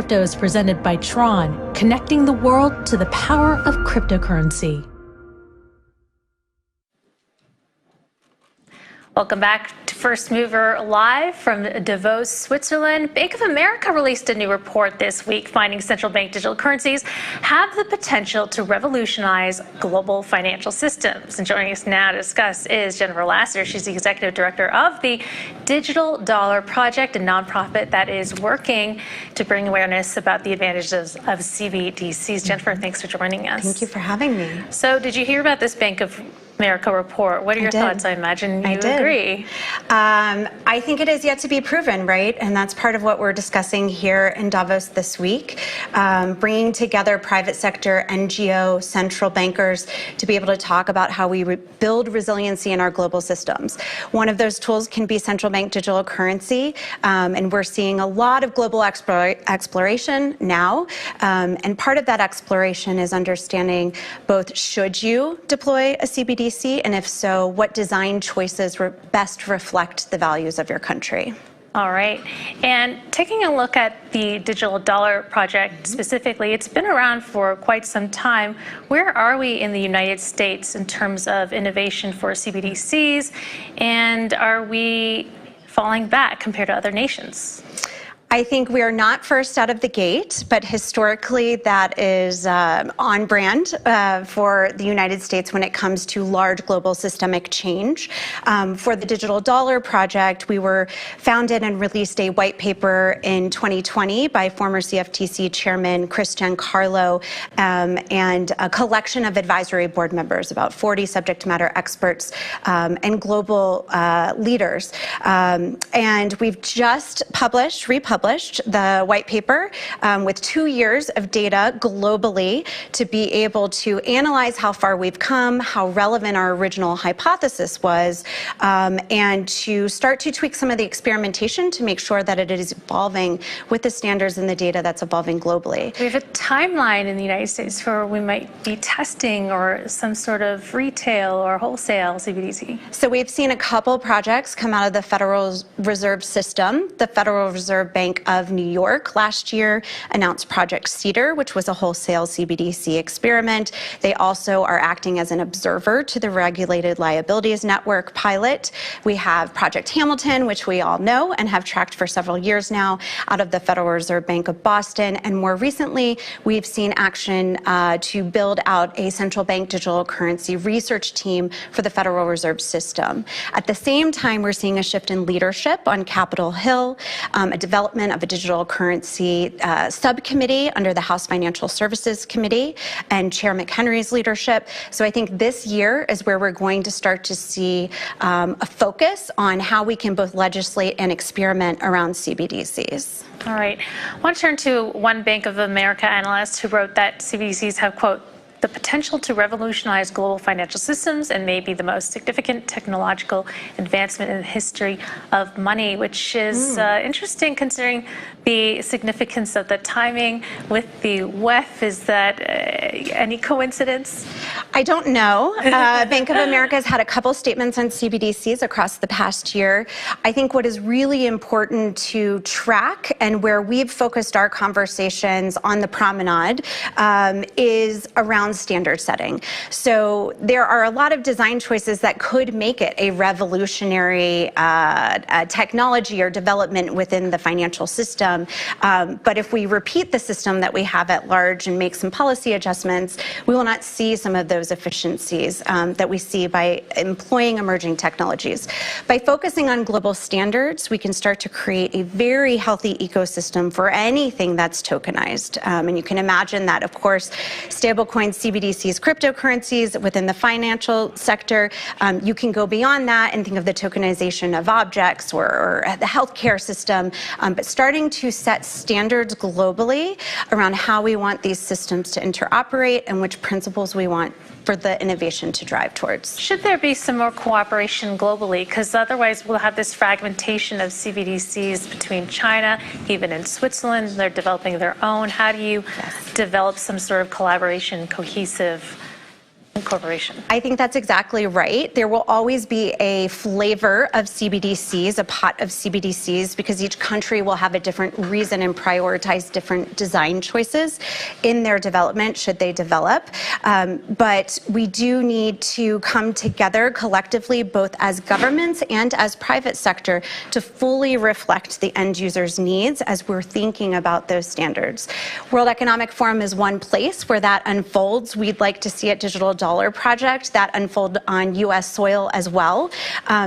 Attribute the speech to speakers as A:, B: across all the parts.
A: Crypto is presented by Tron, connecting the world to the power of cryptocurrency.
B: Welcome back to First Mover Live from Davos, Switzerland. Bank of America released a new report this week finding central bank digital currencies have the potential to revolutionize global financial systems. And joining us now to discuss is Jennifer Lasser. She's the executive director of the Digital Dollar Project, a nonprofit that is working to bring awareness about the advantages of CBDCs. Jennifer, thanks for joining us.
C: Thank you for having me.
B: So did you hear about this Bank of America report? What are your thoughts? I imagine you agree.
C: I think it is yet to be proven, right? And that's part of what we're discussing here in Davos this week, bringing together private sector, NGO, central bankers to be able to talk about how we build resiliency in our global systems. One of those tools can be central bank digital currency, and we're seeing a lot of global exploration now. And part of that exploration is understanding both should you deploy a CBDC, and if so, what design choices best reflect the values of your country.
B: All right. And taking a look at the Digital Dollar Project specifically, it's been around for quite some time. Where are we in the United States in terms of innovation for CBDCs? And are we falling back compared to other nations?
C: I think we are not first out of the gate, but historically that is on brand for the United States when it comes to large global systemic change. For the Digital Dollar Project, we were founded and released a white paper in 2020 by former CFTC Chairman Chris Giancarlo and a collection of advisory board members, about 40 subject matter experts and global leaders. And we've just republished the white paper with 2 years of data globally to be able to analyze how far we've come, how relevant our original hypothesis was, and to start to tweak some of the experimentation to make sure that it is evolving with the standards and the data that's evolving globally.
B: We have a timeline in the United States for we might be testing or some sort of retail or wholesale CBDC.
C: So we've seen a couple projects come out of the Federal Reserve System. The Federal Reserve Bank of New York last year announced Project Cedar, which was a wholesale CBDC experiment. They also are acting as an observer to the Regulated Liabilities Network pilot. We have Project Hamilton, which we all know and have tracked for several years now out of the Federal Reserve Bank of Boston. And more recently, we've seen action to build out a central bank digital currency research team for the Federal Reserve System. At the same time, we're seeing a shift in leadership on Capitol Hill, a development of a digital currency subcommittee under the House Financial Services Committee and Chair McHenry's leadership. So I think this year is where we're going to start to see a focus on how we can both legislate and experiment around CBDCs.
B: All right. I want to turn to one Bank of America analyst who wrote that CBDCs have, quote, the potential to revolutionize global financial systems and may be the most significant technological advancement in the history of money, which is interesting considering the significance of the timing with the WEF. Is that any coincidence?
C: I don't know. Bank of America has had a couple statements on CBDCs across the past year. I think what is really important to track and where we've focused our conversations on the promenade is around standard setting. So there are a lot of design choices that could make it a revolutionary technology or development within the financial system. But if we repeat the system that we have at large and make some policy adjustments, we will not see some of those efficiencies that we see by employing emerging technologies. By focusing on global standards, we can start to create a very healthy ecosystem for anything that's tokenized. And you can imagine that, of course, stablecoins, CBDCs, cryptocurrencies within the financial sector. You can go beyond that and think of the tokenization of objects or the healthcare system, but starting to set standards globally around how we want these systems to interoperate and which principles we want for the innovation to drive towards.
B: Should there be some more cooperation globally? Because otherwise we'll have this fragmentation of CBDCs between China, even in Switzerland, they're developing their own. How do you develop some sort of collaboration, cohesive incorporation?
C: I think that's exactly right. There will always be a flavor of CBDCs, a pot of CBDCs, because each country will have a different reason and prioritize different design choices in their development, should they develop. But we do need to come together collectively, both as governments and as private sector, to fully reflect the end user's needs as we're thinking about those standards. World Economic Forum is one place where that unfolds. We'd like to see at Digital Dollar Project that unfold on U.S. soil as well.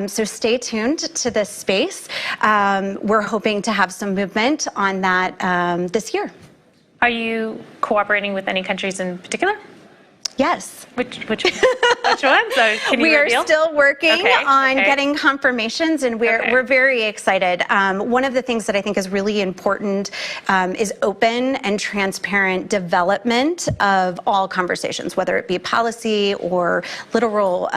C: So stay tuned to this space. We're hoping to have some movement on that this year.
B: Are you cooperating with any countries in particular?
C: Yes.
B: Which ones? Can you
C: we are
B: reveal?
C: still working on getting confirmations, and we're very excited. One of the things that I think is really important is open and transparent development of all conversations, whether it be policy or literal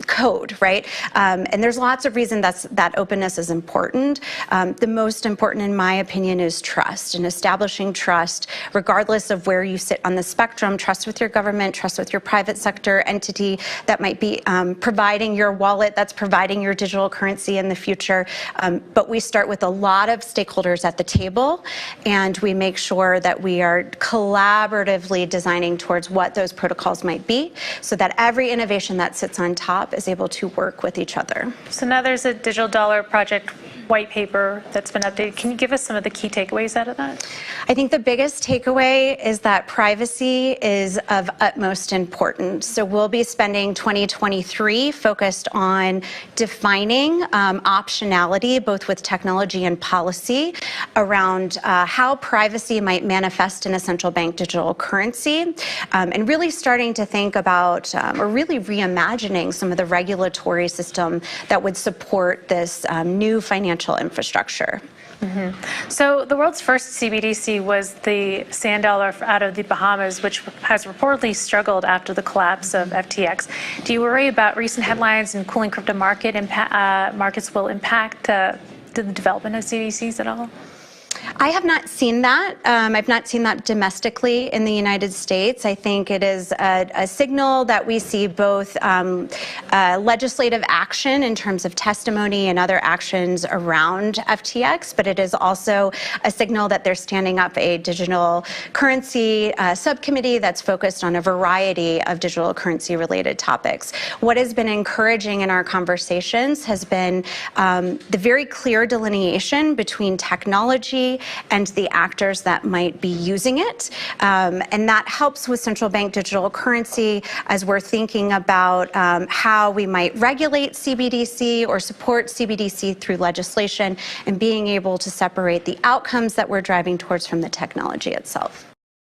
C: code, right? And there's lots of reasons that openness is important. The most important, in my opinion, is trust, and establishing trust, regardless of where you sit on the spectrum. Trust with your government, trust with your private sector entity that might be providing your wallet, that's providing your digital currency in the future. But we start with a lot of stakeholders at the table, and we make sure that we are collaboratively designing towards what those protocols might be, so that every innovation that sits on top is able to work with each other.
B: So now there's a Digital Dollar Project white paper that's been updated. Can you give us some of the key takeaways out of that?
C: I think the biggest takeaway is that privacy is of utmost importance. So we'll be spending 2023 focused on defining optionality, both with technology and policy, around how privacy might manifest in a central bank digital currency, and really starting to think about, or really reimagining some of the regulatory system that would support this new financial infrastructure.
B: So the world's first CBDC was the sand dollar out of the Bahamas, which has reportedly struggled after the collapse of FTX. Do you worry about recent headlines and cooling crypto markets will impact the development of CBDCs at all?
C: I have not seen that. I've not seen that domestically in the United States. I think it is a signal that we see both legislative action in terms of testimony and other actions around FTX, but it is also a signal that they're standing up a digital currency subcommittee that's focused on a variety of digital currency related topics. What has been encouraging in our conversations has been the very clear delineation between technology and the actors that might be using it. And that helps with central bank digital currency as we're thinking about how we might regulate CBDC or support CBDC through legislation, and being able to separate the outcomes that we're driving towards from the technology itself.